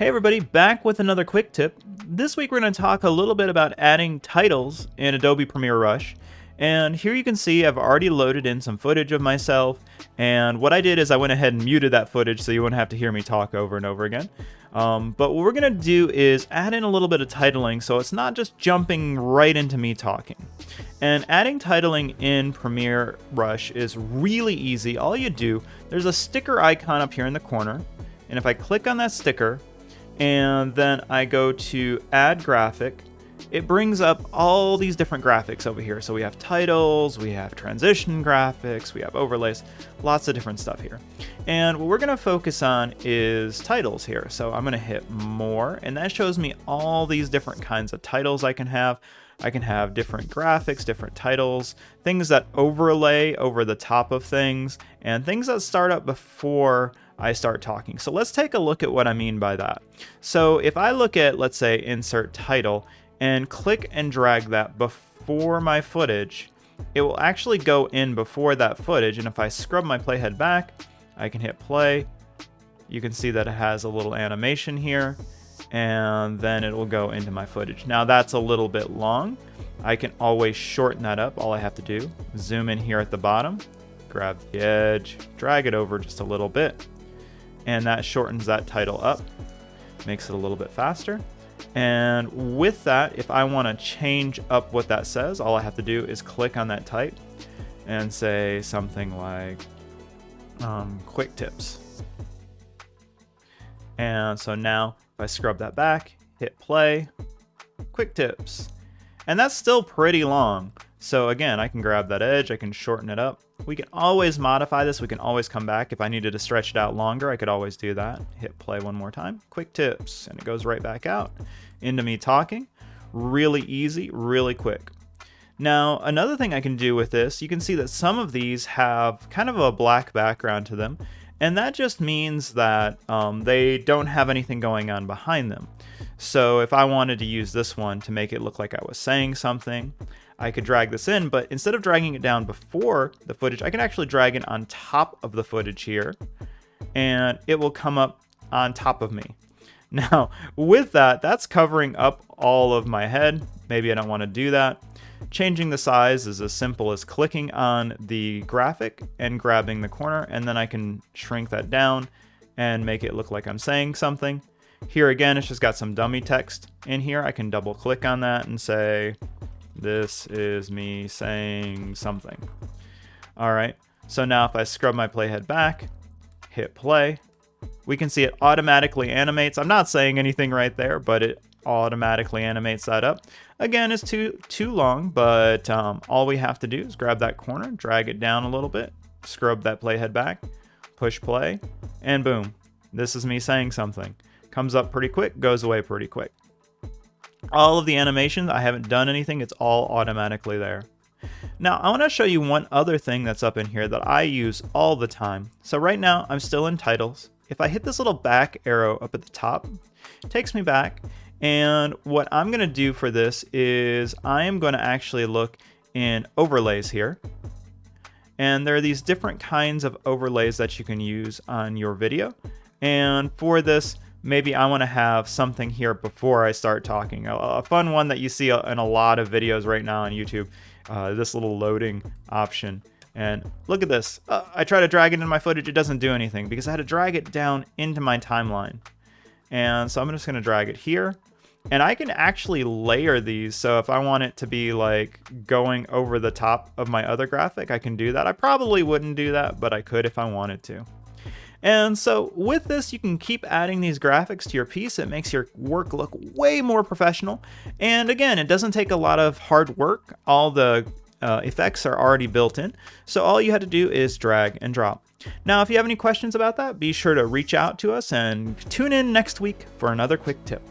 Hey everybody, back with another quick tip. This week we're going to talk a little bit about adding titles in Adobe Premiere Rush. And here you can see I've already loaded in some footage of myself. And what I did is I went ahead and muted that footage so you wouldn't have to hear me talk over and over again. But what we're going to do is add in a little bit of titling so it's not just jumping right into me talking. And adding titling in Premiere Rush is really easy. All you do, there's a sticker icon up here in the corner. And if I click on that sticker, and then I go to add graphic, it brings up all these different graphics over here. So we have titles, we have transition graphics, we have overlays, lots of different stuff here. And what we're going to focus on is titles here. So I'm going to hit more, and that shows me all these different kinds of titles I can have. I can have different graphics, different titles, things that overlay over the top of things, and things that start up before I start talking. So let's take a look at what I mean by that. So if I look at, let's say, insert title and click and drag that before my footage, it will actually go in before that footage. And if I scrub my playhead back, I can hit play. You can see that it has a little animation here, and then it will go into my footage. Now that's a little bit long. I can always shorten that up. All I have to do, zoom in here at the bottom, grab the edge, drag it over just a little bit, and that shortens that title up, makes it a little bit faster. And with that, if I want to change up what that says, all I have to do is click on that type and say something like quick tips. And so now if I scrub that back, hit play, quick tips. And that's still pretty long. So again, I can grab that edge, I can shorten it up. We can always modify this, we can always come back. If I needed to stretch it out longer, I could always do that. Hit play one more time, quick tips, and it goes right back out into me talking. Really easy, really quick. Now, another thing I can do with this, you can see that some of these have kind of a black background to them, and that just means that they don't have anything going on behind them. So if I wanted to use this one to make it look like I was saying something, I could drag this in, but instead of dragging it down before the footage, I can actually drag it on top of the footage here, and it will come up on top of me. Now, with that, that's covering up all of my head. Maybe I don't want to do that. Changing the size is as simple as clicking on the graphic and grabbing the corner, and then I can shrink that down and make it look like I'm saying something. Here again, it's just got some dummy text in here. I can double click on that and say, this is me saying something. All right, so now if I scrub my playhead back, hit play, we can see it automatically animates. I'm not saying anything right there, but it automatically animates that up. Again, it's too long, but all we have to do is grab that corner, drag it down a little bit, scrub that playhead back, push play, and boom, this is me saying something. Comes up pretty quick, goes away pretty quick. All of the animations, I haven't done anything, it's all automatically there. Now, I want to show you one other thing that's up in here that I use all the time. So right now, I'm still in titles. If I hit this little back arrow up at the top, it takes me back. And what I'm going to do for this is I am going to actually look in overlays here. And there are these different kinds of overlays that you can use on your video. And for this, maybe I want to have something here before I start talking. A fun one that you see in a lot of videos right now on YouTube, this little loading option. And look at this. I try to drag it into my footage. It doesn't do anything because I had to drag it down into my timeline. And so I'm just going to drag it here. And I can actually layer these. So if I want it to be like going over the top of my other graphic, I can do that. I probably wouldn't do that, but I could if I wanted to. And so with this, you can keep adding these graphics to your piece. It makes your work look way more professional. And again, it doesn't take a lot of hard work. All the effects are already built in. So all you had to do is drag and drop. Now, if you have any questions about that, be sure to reach out to us and tune in next week for another quick tip.